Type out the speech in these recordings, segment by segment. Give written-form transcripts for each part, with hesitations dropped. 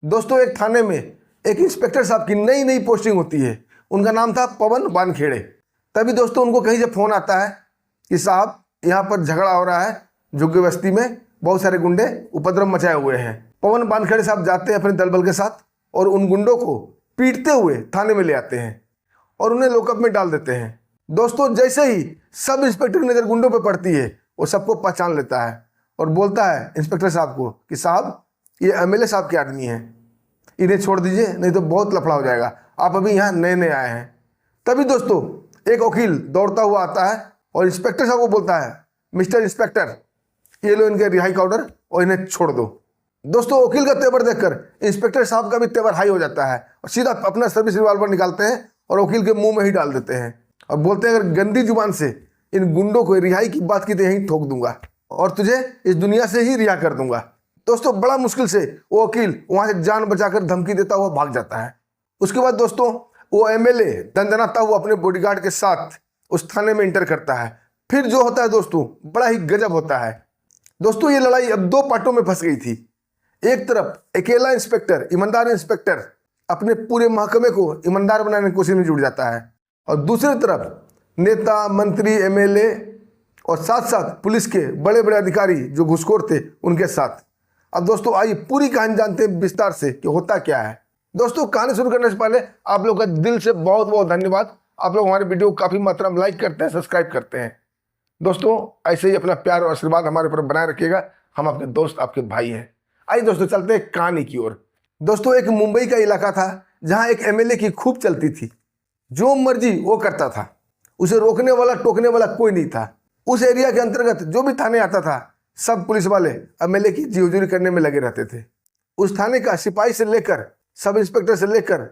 दोस्तों एक थाने में एक इंस्पेक्टर साहब की नई नई पोस्टिंग होती है। उनका नाम था पवन वानखेड़े। तभी दोस्तों उनको कहीं से फ़ोन आता है कि साहब यहाँ पर झगड़ा हो रहा है, झुग्गी बस्ती में बहुत सारे गुंडे उपद्रव मचाए हुए हैं। पवन वानखेड़े साहब जाते हैं अपने दल बल के साथ और उन गुंडों को पीटते हुए थाने में ले आते हैं और उन्हें लॉकअप में डाल देते हैं। दोस्तों जैसे ही सब इंस्पेक्टर की नज़र गुंडों पर पड़ती है वो सबको पहचान लेता है और बोलता है इंस्पेक्टर साहब को कि साहब ये एमएलए साहब के आदमी हैं, इन्हें छोड़ दीजिए नहीं तो बहुत लफड़ा हो जाएगा, आप अभी यहाँ नए नए आए हैं। तभी दोस्तों एक वकील दौड़ता हुआ आता है और इंस्पेक्टर साहब को बोलता है मिस्टर इंस्पेक्टर ये लो इनके रिहाई का ऑर्डर और इन्हें छोड़ दो। दोस्तों वकील का तेवर देखकर इंस्पेक्टर साहब का भी तेवर हाई हो जाता है और सीधा अपना सर्विस रिवॉल्वर निकालते हैं और वकील के मुंह में ही डाल देते हैं और बोलते हैं अगर गंदी जुबान से इन गुंडों को रिहाई की बात की तो यहीं ठोक दूंगा और तुझे इस दुनिया से ही रिहा कर दूंगा। दोस्तों बड़ा मुश्किल से वो वकील वहां से जान बचाकर धमकी देता हुआ भाग जाता है। उसके बाद दोस्तों वो एमएलए दंदनाता हुआ अपने बॉडीगार्ड के साथ उस थाने में इंटर करता है। फिर जो होता है दोस्तों बड़ा ही गजब होता है। दोस्तों ये लड़ाई अब दो पार्टों में फंस गई थी। एक तरफ अकेला इंस्पेक्टर, ईमानदार इंस्पेक्टर अपने पूरे महकमे को ईमानदार बनाने की कोशिश में जुट जाता है और दूसरी तरफ नेता, मंत्री, एमएलए और साथ साथ पुलिस के बड़े बड़े अधिकारी जो घुसखोर थे उनके साथ। अब दोस्तों आइए पूरी कहानी जानते हैं विस्तार से कि होता क्या है। दोस्तों कहानी शुरू करने से पहले आप लोग का दिल से बहुत बहुत धन्यवाद। आप लोग हमारे वीडियो को काफ़ी मात्रा में लाइक करते हैं, सब्सक्राइब करते हैं। दोस्तों ऐसे ही अपना प्यार और आशीर्वाद हमारे ऊपर बनाए रखिएगा। हम आपके दोस्त, आपके भाई हैं। आइए दोस्तों चलते हैं कहानी की ओर। दोस्तों एक मुंबई का इलाका था जहां एक एमएलए की खूब चलती थी। जो मर्जी वो करता था, उसे रोकने वाला टोकने वाला कोई नहीं था। उस एरिया के अंतर्गत जो भी थाने आता था सब पुलिस वाले एमएलए की जी हुजूरी करने में लगे रहते थे। उस थाने का सिपाही से लेकर सब इंस्पेक्टर से लेकर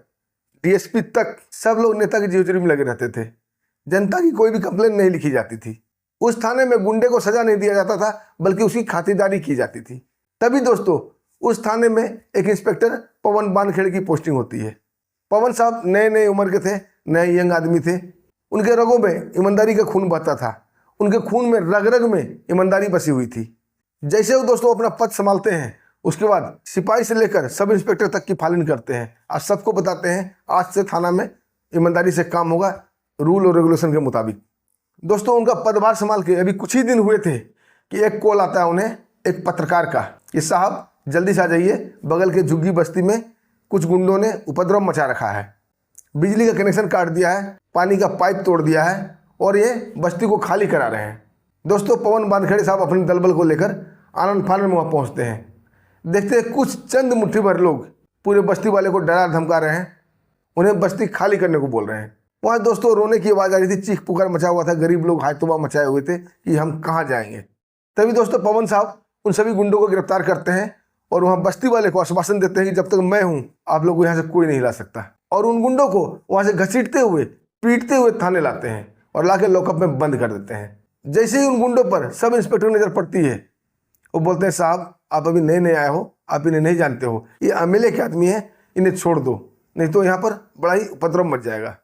डीएसपी तक सब लोग नेता की जी हुजूरी में लगे रहते थे। जनता की कोई भी कंप्लेन नहीं लिखी जाती थी। उस थाने में गुंडे को सजा नहीं दिया जाता था बल्कि उसकी खातिरदारी की जाती थी। तभी दोस्तों उस थाने में एक इंस्पेक्टर पवन वानखेड़े की पोस्टिंग होती है। पवन साहब नए नए उम्र के थे, नए यंग आदमी थे। उनके रगों में ईमानदारी का खून बहता था। उनके खून में रग रग में ईमानदारी बसी हुई थी। जैसे वो दोस्तों अपना पद संभालते हैं उसके बाद सिपाही से लेकर सब इंस्पेक्टर तक की फालिन करते हैं। आज सबको बताते हैं आज से थाना में ईमानदारी से काम होगा, रूल और रेगुलेशन के मुताबिक। दोस्तों उनका पदभार संभाल के अभी कुछ ही दिन हुए थे कि एक कॉल आता है उन्हें एक पत्रकार का कि साहब जल्दी से आ जाइए, बगल के झुग्गी बस्ती में कुछ गुंडों ने उपद्रव मचा रखा है, बिजली का कनेक्शन काट दिया है, पानी का पाइप तोड़ दिया है और ये बस्ती को खाली करा रहे हैं। दोस्तों पवन वानखेड़े साहब अपने दलबल को लेकर आनंद फानन में वहाँ पहुँचते हैं। देखते हैं कुछ चंद मुट्ठी भर लोग पूरे बस्ती वाले को डरा धमका रहे हैं, उन्हें बस्ती खाली करने को बोल रहे हैं। वहाँ दोस्तों रोने की आवाज़ आ रही थी, चीख पुकार मचा हुआ था, गरीब लोग हाय तौबा मचाए हुए थे कि हम कहाँ जाएंगे। तभी दोस्तों पवन साहब उन सभी गुंडों को गिरफ्तार करते हैं और वहाँ बस्ती वाले को आश्वासन देते हैं कि जब तक मैं हूँ आप लोग को यहाँ से कोई नहीं हिला सकता। और उन गुंडों को वहाँ से घसीटते हुए पीटते हुए थाने लाते हैं और लाके लॉकअप में बंद कर देते हैं। जैसे ही उन गुंडों पर सब इंस्पेक्टर की नज़र पड़ती है वो बोलते हैं साहब आप अभी नए नए आए हो, आप इन्हें नहीं जानते हो, ये एमएलए के आदमी है, इन्हें छोड़ दो नहीं तो यहाँ पर बड़ा ही उपद्रव मच जाएगा।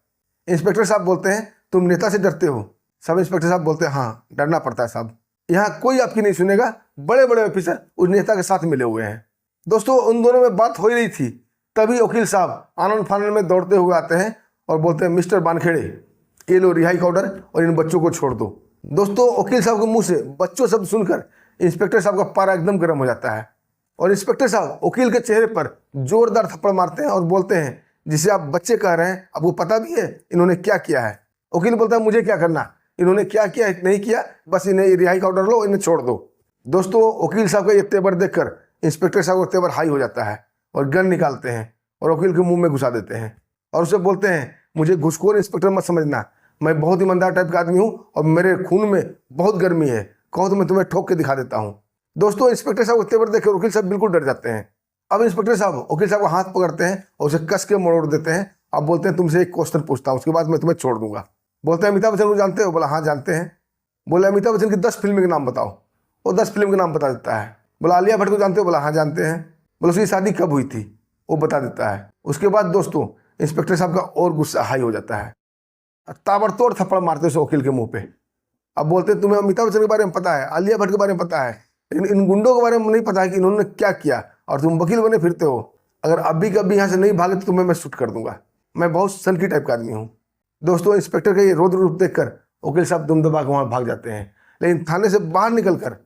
इंस्पेक्टर साहब बोलते हैं तुम नेता से डरते हो? सब इंस्पेक्टर साहब बोलते हैं हाँ डरना पड़ता है साहब, यहाँ कोई आपकी नहीं सुनेगा, बड़े बड़े ऑफिसर उस नेता के साथ मिले हुए हैं। दोस्तों उन दोनों में बात हो ही रही थी तभी वकील साहब आनंद फानन में दौड़ते हुए आते हैं और बोलते हैं मिस्टर वानखेड़े ये लो रिहाई का ऑर्डर और इन बच्चों को छोड़ दो। दोस्तों वकील साहब के मुंह से बच्चों शब्द सुनकर इंस्पेक्टर साहब का पारा एकदम गर्म हो जाता है और इंस्पेक्टर साहब वकील के चेहरे पर जोरदार थप्पड़ मारते हैं और बोलते हैं जिसे आप बच्चे कह रहे हैं आपको पता भी है इन्होंने क्या किया है? वकील बोलता है मुझे क्या करना, इन्होंने क्या किया नहीं किया, बस इन्हें रिहाई का ऑर्डर लो, इन्हें छोड़ दो। दोस्तों वकील साहब का ये तेवर देखकर इंस्पेक्टर साहब का तेवर हाई हो जाता है और गन निकालते हैं और वकील के मुंह में घुसा देते हैं और उसे बोलते हैं मुझे घुसखोर इंस्पेक्टर मत समझना, मैं बहुत ईमानदार टाइप का आदमी हूँ और मेरे खून में बहुत गर्मी है, कहो तो मैं तुम्हें ठोक के दिखा देता हूँ। दोस्तों इंस्पेक्टर साहब को तेवर देख वकील साहब बिल्कुल डर जाते हैं। अब इंस्पेक्टर साहब वकील साहब को हाथ पकड़ते हैं और उसे कस के मोड़ देते हैं। अब बोलते हैं तुमसे एक क्वेश्चन पूछता हूँ उसके बाद मैं तुम्हें छोड़ दूंगा। बोलते हैं अमिताभ बच्चन को जानते हो? बोला हाँ जानते हैं। बोले अमिताभ बच्चन की 10 फिल्म के नाम बताओ। वो 10 फिल्म के नाम बता देता है। बोला आलिया भट्ट को जानते हो? बोला हाँ जानते हैं। बोला उसकी शादी कब हुई थी? वो बता देता है। उसके बाद दोस्तों इंस्पेक्टर साहब का और गुस्सा हाई हो जाता है, ताबड़तोड़ थप्पड़ मारते उस वकील के मुंह पे। अब बोलते हैं तुम्हें अमिताभ बच्चन के बारे में पता है, आलिया भट्ट के बारे में पता है, लेकिन इन गुंडों के बारे में नहीं पता है कि इन्होंने क्या किया और तुम वकील बने फिरते हो। अगर अभी कभी यहाँ से नहीं भागे तो तुम्हें मैं शूट कर दूंगा। मैं बहुत सनकी टाइप का आदमी हूँ। दोस्तों इंस्पेक्टर का ये रौद्र रूप देखकर वकील साहब दुम दबा के वहाँ भाग जाते हैं, लेकिन थाने से बाहर निकलकर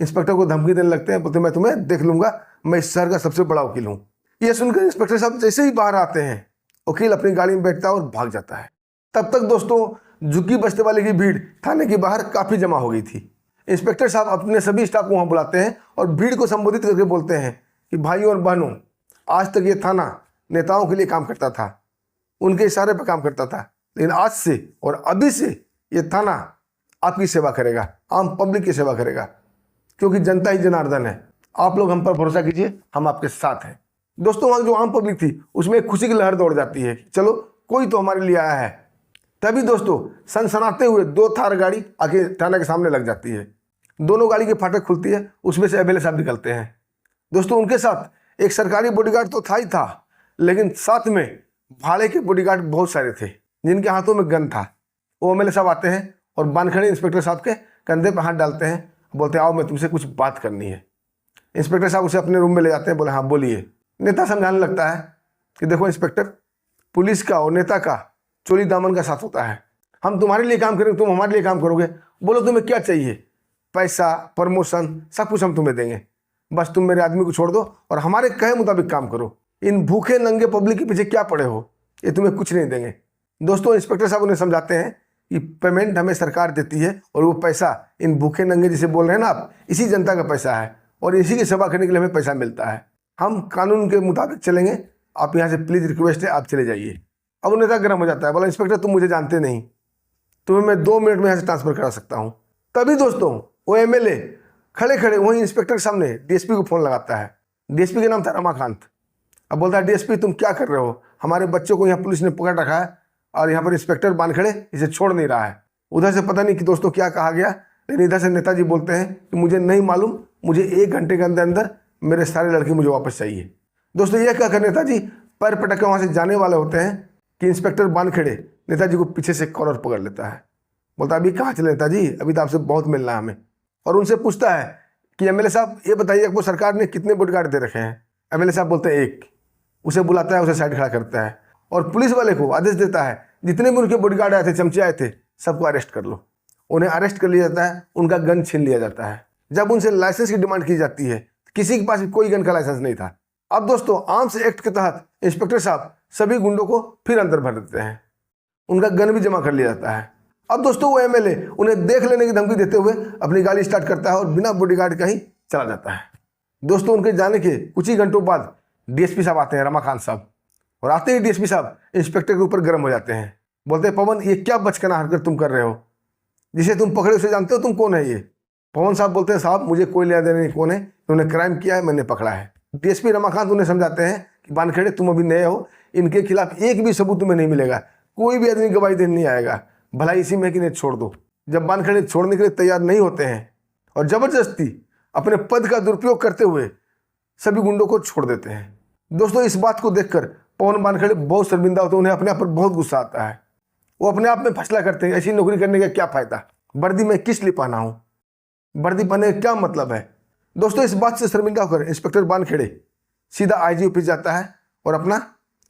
इंस्पेक्टर को धमकी देने लगते हैं, बोलते मैं तुम्हें देख लूंगा, मैं इस शहर का सबसे बड़ा वकील हूँ। यह सुनकर इंस्पेक्टर साहब जैसे ही बाहर आते हैं, वकील अपनी गाड़ी में बैठता है और भाग जाता है। तब तक दोस्तों झुग्गी बस्ती वाले की भीड़ थाने के बाहर काफ़ी जमा हो गई थी। इंस्पेक्टर साहब अपने सभी स्टाफ को वहाँ बुलाते हैं और भीड़ को संबोधित करके बोलते हैं कि भाइयों और बहनों, आज तक ये थाना नेताओं के लिए काम करता था, उनके इशारे पर काम करता था, लेकिन आज से और अभी से ये थाना आपकी सेवा करेगा, आम पब्लिक की सेवा करेगा, क्योंकि जनता ही जनार्दन है। आप लोग हम पर भरोसा कीजिए, हम आपके साथ हैं। दोस्तों वहाँ जो आम पब्लिक थी उसमें खुशी की लहर दौड़ जाती है, चलो कोई तो हमारे लिए आया है। तभी दोस्तों सनसनाते हुए 2 थार गाड़ी आके थाना के सामने लग जाती है। दोनों गाड़ी के फाटक खुलती है, उसमें से एमएलए साहब निकलते हैं। दोस्तों उनके साथ एक सरकारी बॉडीगार्ड तो था ही था, लेकिन साथ में भाड़े के बॉडीगार्ड बहुत सारे थे जिनके हाथों में गन था। वो एमएलए साहब आते हैं और बानखड़े इंस्पेक्टर साहब के कंधे पर हाथ डालते हैं, बोलते हैं आओ मैं तुमसे कुछ बात करनी है। इंस्पेक्टर साहब उसे अपने रूम में ले जाते हैं, बोले हाँ बोलिए। नेता समझाने लगता है कि देखो इंस्पेक्टर, पुलिस का और नेता का चोली दामन का साथ होता है। हम तुम्हारे लिए काम करेंगे, तुम हमारे लिए काम करोगे। बोलो तुम्हें क्या चाहिए, पैसा, प्रमोशन, सब कुछ हम तुम्हें देंगे, बस तुम मेरे आदमी को छोड़ दो और हमारे कहे मुताबिक काम करो। इन भूखे नंगे पब्लिक के पीछे क्या पड़े हो, ये तुम्हें कुछ नहीं देंगे। दोस्तों इंस्पेक्टर साहब उन्हें समझाते हैं कि पेमेंट हमें सरकार देती है और वो पैसा इन भूखे नंगे जिसे बोल रहे हैं ना आप, इसी जनता का पैसा है और इसी की सेवा करने के लिए हमें पैसा मिलता है। हम कानून के मुताबिक चलेंगे, आप यहाँ से प्लीज़ रिक्वेस्ट है, आप चले जाइए। अब नेता गर्म हो जाता है, बोला इंस्पेक्टर तुम मुझे जानते नहीं, तुम्हें मैं 2 मिनट में यहाँ से ट्रांसफर करा सकता हूँ। तभी दोस्तों वो एमएलए खड़े खड़े वहीं इंस्पेक्टर के सामने डीएसपी को फ़ोन लगाता है। डीएसपी का नाम था रमाकांत। अब बोलता है डीएसपी तुम क्या कर रहे हो, हमारे बच्चों को यहाँ पुलिस ने पकड़ रखा है और यहाँ पर इंस्पेक्टर बानखड़े इसे छोड़ नहीं रहा है। उधर से पता नहीं कि दोस्तों क्या कहा गया, लेकिन इधर से नेताजी बोलते हैं कि मुझे नहीं मालूम, मुझे 1 घंटे के अंदर अंदर मेरे सारे लड़के मुझे वापस चाहिए। दोस्तों यह कहकर नेताजी पैर पटक के वहाँ से जाने वाले होते हैं कि इंस्पेक्टर बानखड़े नेताजी को पीछे से कॉलर पकड़ लेता है। बोलता अभी कहाँ चले नेताजी, अभी तो आपसे बहुत मिलना है हमें। और उनसे पूछता है कि एमएलए साहब ये बताइए आपको सरकार ने कितने बॉडीगार्ड दे रखे हैं। एमएलए साहब बोलते हैं 1। उसे बुलाता है, उसे साइड खड़ा करता है और पुलिस वाले को आदेश देता है जितने भी उनके बॉडीगार्ड आए थे, चमचे आए थे, सबको अरेस्ट कर लो। उन्हें अरेस्ट कर लिया जाता है, उनका गन छीन लिया जाता है। जब उनसे लाइसेंस की डिमांड की जाती है, किसी के पास कोई गन का लाइसेंस नहीं था। अब दोस्तों आर्म्स एक्ट के तहत इंस्पेक्टर साहब सभी गुंडों को फिर अंदर भर देते हैं, उनका गन भी जमा कर लिया जाता है। अब दोस्तों वो एमएलए उन्हें देख लेने की धमकी देते हुए अपनी गाड़ी स्टार्ट करता है और बिना बॉडीगार्ड का ही चला जाता है। दोस्तों उनके जाने के कुछ ही घंटों बाद डीएसपी साहब आते हैं, रमाकांत साहब, और आते ही डीएसपी साहब इंस्पेक्टर के ऊपर गर्म हो जाते हैं। बोलते हैं पवन ये क्या बचकाना हरकत तुम कर रहे हो, जिसे तुम पकड़े उसे जानते हो तुम कौन है ये। पवन साहब बोलते हैं साहब मुझे कोई लेना देना नहीं, कौन है, इन्होंने क्राइम किया है, मैंने पकड़ा है। डीएसपी रमाकांत उन्हें समझाते हैं कि बानखेड़े तुम अभी नए हो, इनके खिलाफ एक भी सबूत तुम्हें नहीं मिलेगा, कोई भी आदमी गवाही देने नहीं आएगा, भलाई इसी में कि इन्हें छोड़ दो। जब बानखेड़े छोड़ने के लिए तैयार नहीं होते हैं और जबरदस्ती अपने पद का दुरुपयोग करते हुए सभी गुंडों को छोड़ देते हैं। दोस्तों इस बात को देखकर पवन बानखेड़े बहुत शर्मिंदा होते हैं, उन्हें अपने आप पर बहुत गुस्सा आता है। वो अपने आप में फैसला करते हैं ऐसी नौकरी करने का क्या फ़ायदा, वर्दी में किस लिए पहना हूँ, वर्दी पहनने का क्या मतलब है। दोस्तों इस बात से शर्मिंदा होकर इंस्पेक्टर बानखेड़े सीधा आईजी ऑफिस जाता है और अपना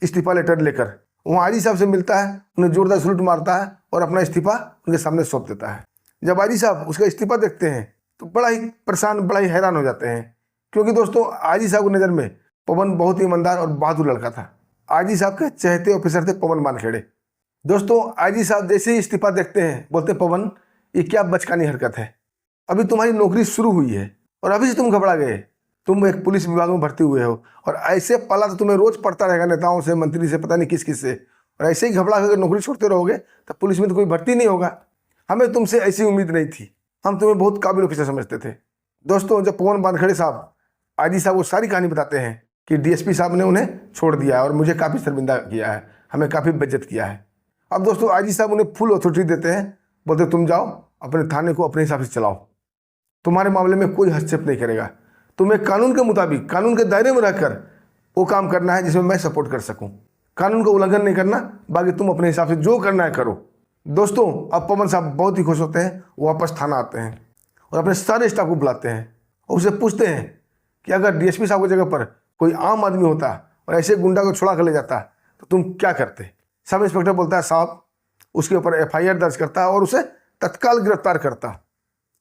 इस्तीफा लेटर लेकर वहाँ आईजी साहब से मिलता है, उन्हें जोरदार सलूट मारता है और अपना इस्तीफा उनके सामने सौंप देता है। जब आईजी साहब उसका इस्तीफा देखते हैं तो बड़ा ही परेशान, बड़ा ही हैरान हो जाते हैं, क्योंकि दोस्तों आईजी साहब की नज़र में पवन बहुत ही ईमानदार और बहादुर लड़का था। आईजी साहब के चहेते ऑफिसर थे पवन बानखेड़े। दोस्तों आईजी साहब जैसे ही इस्तीफा देखते हैं बोलते पवन ये क्या बचकानी हरकत है, अभी तुम्हारी नौकरी शुरू हुई है और अभी से तुम घबरा गए, तुम एक पुलिस विभाग में भर्ती हुए हो और ऐसे पाला तो तुम्हें रोज पड़ता रहेगा नेताओं से, मंत्री से, पता नहीं किस किस से, और ऐसे ही घबरा कर नौकरी छोड़ते रहोगे तो पुलिस में तो कोई भर्ती नहीं होगा। हमें तुमसे ऐसी उम्मीद नहीं थी, हम तुम्हें बहुत काबिल ऑफिसर समझते थे। दोस्तों जब पवन बानखेड़े साहब आईजी साहब वो सारी कहानी बताते हैं कि डीएसपी साहब ने उन्हें छोड़ दिया है और मुझे काफ़ी शर्मिंदा किया है, हमें काफ़ी बेइज्जत किया है। अब दोस्तों आईजी साहब उन्हें फुल अथॉरिटी देते हैं, बोलते तुम जाओ अपने थाने को अपने हिसाब से चलाओ, तुम्हारे मामले में कोई हस्तक्षेप नहीं करेगा, तुम्हें कानून के मुताबिक कानून के दायरे में रहकर वो काम करना है जिसमें मैं सपोर्ट कर सकूं, कानून का उल्लंघन नहीं करना, बाकी तुम अपने हिसाब से जो करना है करो। दोस्तों अब पवन साहब बहुत ही खुश होते हैं, वो वापस थाना आते हैं और अपने सारे स्टाफ को बुलाते हैं और उसे पूछते हैं कि अगर डीएसपी साहब की जगह पर कोई आम आदमी होता और ऐसे गुंडा को छुड़ा कर ले जाता तो तुम क्या करते? सब इंस्पेक्टर बोलता है साहब उसके ऊपर FIR दर्ज करता और उसे तत्काल गिरफ्तार करता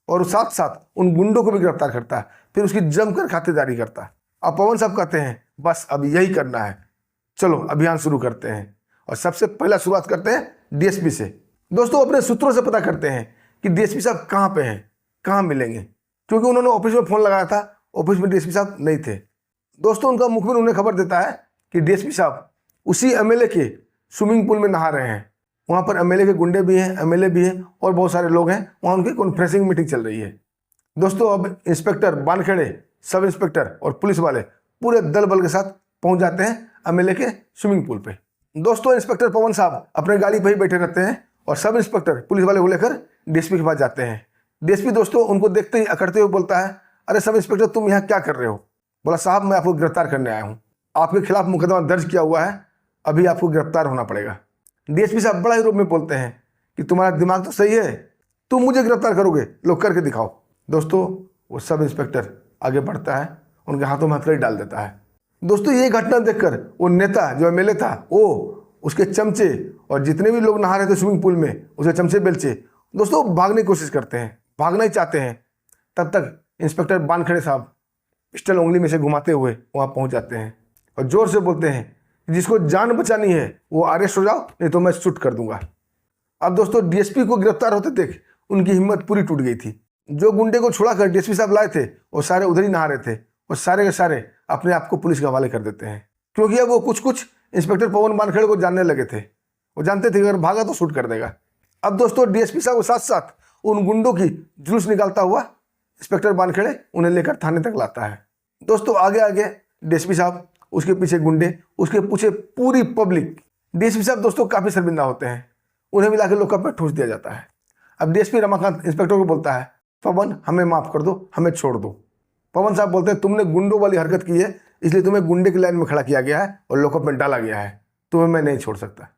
और साथ साथ उन गुंडों को भी गिरफ्तार करता, फिर उसकी जमकर खातिरदारी करता। अब पवन साहब कहते हैं बस अब यही करना है, चलो अभियान शुरू करते हैं। और सबसे पहला शुरुआत करते हैं DSP से। दोस्तों अपने सूत्रों से पता करते हैं कि DSP साहब कहाँ पे हैं, कहाँ मिलेंगे, क्योंकि उन्होंने ऑफिस में फ़ोन लगाया था, ऑफिस में DSP साहब नहीं थे। दोस्तों उनका मुखबिर उन्हें खबर देता है कि DSP साहब उसी MLA के स्विमिंग पूल में नहा रहे हैं। वहाँ पर MLA के गुंडे भी हैं, MLA भी हैं और बहुत सारे लोग हैं, वहाँ उनकी कॉन्फ्रेंसिंग मीटिंग चल रही है। दोस्तों अब इंस्पेक्टर बानखेड़े, सब इंस्पेक्टर और पुलिस वाले पूरे दल बल के साथ पहुँच जाते हैं MLA के स्विमिंग पूल पे। दोस्तों इंस्पेक्टर पवन साहब अपने गाड़ी पर ही बैठे रहते हैं और सब इंस्पेक्टर पुलिस वाले को लेकर DSP के पास जाते हैं। DSP दोस्तों उनको देखते ही अकड़ते हुए बोलता है, अरे सब इंस्पेक्टर तुम यहाँ क्या कर रहे हो? बोला साहब मैं आपको गिरफ्तार करने आया हूँ, आपके खिलाफ मुकदमा दर्ज किया हुआ है, अभी आपको गिरफ्तार होना पड़ेगा। DSP साहब बड़ा ही रूप में बोलते हैं कि तुम्हारा दिमाग तो सही है, तुम मुझे गिरफ्तार करोगे, लो करके दिखाओ। दोस्तों वो सब इंस्पेक्टर आगे बढ़ता है, उनके हाथों में हथकड़ी डाल देता है। दोस्तों ये घटना देखकर वो नेता जो MLA था, वो उसके चमचे और जितने भी लोग नहा रहे थे स्विमिंग पूल में, उसके चमचे बेलचे दोस्तों भागने की कोशिश करते हैं, भागना ही चाहते हैं। तब तक इंस्पेक्टर बानखेड़े साहब पिस्टल उंगली में से घुमाते हुए वहाँ पहुँच जाते हैं और जोर से बोलते हैं जिसको जान बचानी है वो अरेस्ट हो जाओ, नहीं तो मैं शूट कर दूंगा। अब दोस्तों DSP को गिरफ्तार होते देख उनकी हिम्मत पूरी टूट गई थी। जो गुंडे को छुड़ाकर DSP साहब लाए थे वो सारे उधर ही नहा रहे थे और सारे के सारे अपने आप को पुलिस के हवाले कर देते हैं, क्योंकि अब वो कुछ इंस्पेक्टर पवन बानखेड़े को जानने लगे थे। वो जानते थे कि अगर भागा तो शूट कर देगा। अब दोस्तों DSP साहब के साथ साथ उन गुंडों की जुलूस निकालता हुआ इंस्पेक्टर बानखेड़े उन्हें लेकर थाने तक लाता है। दोस्तों आगे आगे DSP साहब, उसके पीछे गुंडे, उसके पीछे पूरी पब्लिक। DSP साहब दोस्तों काफ़ी शर्मिंदा होते हैं, उन्हें मिला के लोकअप पर ठूस दिया जाता है। अब DSP रमाकांत इंस्पेक्टर को बोलता है पवन हमें माफ़ कर दो, हमें छोड़ दो। पवन साहब बोलते हैं तुमने गुंडों वाली हरकत की है, इसलिए तुम्हें गुंडे की लाइन में खड़ा किया गया है और लॉकअप में डाला गया है, तुम्हें मैं नहीं छोड़ सकता।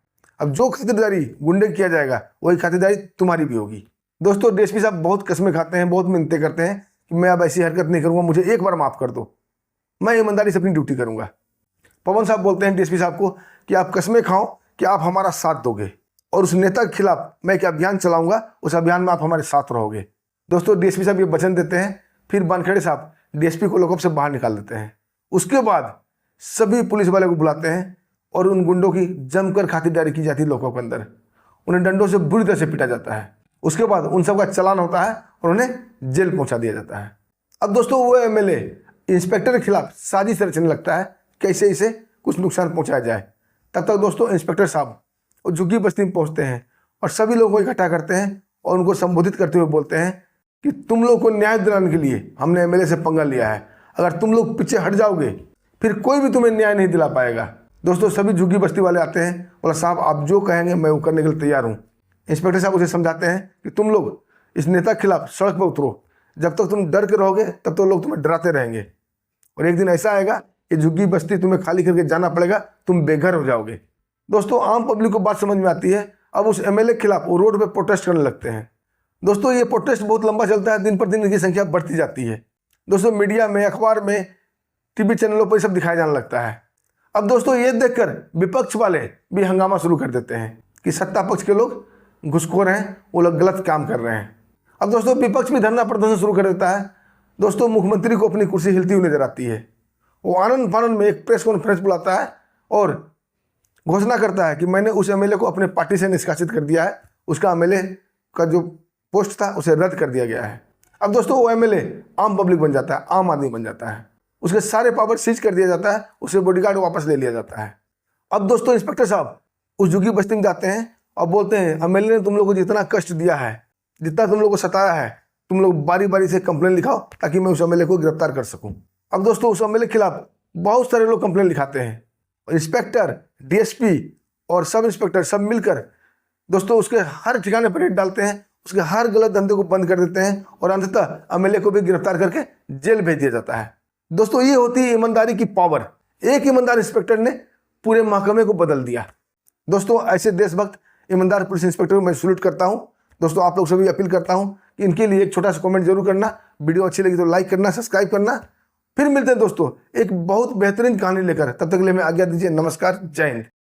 अब जो खातिरदारी गुंडे किया जाएगा वही खातिरदारी तुम्हारी भी होगी। दोस्तों DSP साहब बहुत कसमें खाते हैं, बहुत मिन्नतें करते हैं कि मैं अब ऐसी हरकत नहीं करूँगा, मुझे एक बार माफ़ कर दो, मैं ईमानदारी से अपनी ड्यूटी करूँगा। पवन साहब बोलते हैं DSP साहब को कि आप कसमें खाओ कि आप हमारा साथ दोगे और उस नेता के खिलाफ मैं एक अभियान चलाऊँगा, उस अभियान में आप हमारे साथ रहोगे। दोस्तों DSP साहब ये वचन देते हैं, फिर बानखेड़े साहब DSP को लॉकअप से बाहर निकाल देते हैं। उसके बाद सभी पुलिस वाले को बुलाते हैं और उन गुंडों की जमकर खातिरदारी की जाती है लॉकअप के अंदर। उन्हें डंडों से बुरी तरह से पीटा जाता है। उसके बाद उन सब का चालान होता है और उन्हें जेल पहुंचा दिया जाता है। अब दोस्तों वो MLA इंस्पेक्टर के खिलाफ साजिश रचने लगता है, कैसे इसे कुछ नुकसान पहुंचाया जाए। तब तक दोस्तों इंस्पेक्टर साहब वो झुग्गी बस्ती में पहुँचते हैं और सभी लोगों को इकट्ठा करते हैं और उनको संबोधित करते हुए बोलते हैं कि तुम लोग को न्याय दिलाने के लिए हमने MLA से पंगा लिया है, अगर तुम लोग पीछे हट जाओगे फिर कोई भी तुम्हें न्याय नहीं दिला पाएगा। दोस्तों सभी झुग्गी बस्ती वाले आते हैं, बोला साहब आप जो कहेंगे मैं वो करने के लिए तैयार हूँ। इंस्पेक्टर साहब उसे समझाते हैं कि तुम लोग इस नेता के खिलाफ सड़क पर उतरो, जब तक तुम डर के रहोगे तब तक लोग तुम्हें डराते रहेंगे और एक दिन ऐसा आएगा कि झुग्गी बस्ती तुम्हें खाली करके जाना पड़ेगा, तुम बेघर हो जाओगे। दोस्तों आम पब्लिक को बात समझ में आती है। अब उस MLA के खिलाफ वो रोड पर प्रोटेस्ट करने लगते हैं। दोस्तों ये प्रोटेस्ट बहुत लंबा चलता है, दिन पर दिन इनकी संख्या बढ़ती जाती है। दोस्तों मीडिया में, अखबार में, TV चैनलों पर सब दिखाया जाने लगता है। अब दोस्तों ये देखकर विपक्ष वाले भी हंगामा शुरू कर देते हैं कि सत्ता पक्ष के लोग घुसखोर हैं, वो लोग गलत काम कर रहे हैं। अब दोस्तों विपक्ष भी धरना प्रदर्शन शुरू कर देता है। दोस्तों मुख्यमंत्री को अपनी कुर्सी हिलती हुई नजर आती है। वो आनंद फानंद में एक प्रेस कॉन्फ्रेंस बुलाता है और घोषणा करता है कि मैंने उस MLA को अपने पार्टी से निष्कासित कर दिया है, उसका MLA का जो पोस्ट था उसे रद्द कर दिया गया है। अब दोस्तों वो MLA आम पब्लिक बन जाता है, आम आदमी बन जाता है, उसके सारे पावर सीज कर दिया जाता है, उसे बॉडीगार्ड वापस ले लिया जाता है। अब दोस्तों इंस्पेक्टर साहब उस झुग्गी बस्ती में जाते हैं और बोलते हैं MLA ने तुम लोग को जितना कष्ट दिया है, जितना तुम लोग को सताया है, तुम लोग बारी बारी से कंप्लेन लिखाओ ताकि मैं उस MLA को गिरफ्तार कर सकूं। अब दोस्तों उस MLA के खिलाफ बहुत सारे लोग कंप्लेन लिखाते हैं। इंस्पेक्टर, DSP और सब इंस्पेक्टर सब मिलकर दोस्तों उसके हर ठिकाने पर रेड डालते हैं, उसके हर गलत धंधे को बंद कर देते हैं और अंततः MLA को भी गिरफ्तार करके जेल भेज दिया जाता है। दोस्तों ये होती है ईमानदारी की पावर। एक ईमानदार इंस्पेक्टर ने पूरे महकमे को बदल दिया। दोस्तों ऐसे देशभक्त ईमानदार पुलिस इंस्पेक्टर को मैं सैल्यूट करता हूं। दोस्तों आप लोग से भी अपील करता हूं कि इनके लिए एक छोटा सा कमेंट जरूर करना। वीडियो अच्छी लगी तो लाइक करना, सब्सक्राइब करना फिर मिलते हैं दोस्तों एक बहुत बेहतरीन कहानी लेकर, तब तक के लिए मैं आज्ञा दीजिए। नमस्कार, जय हिंद।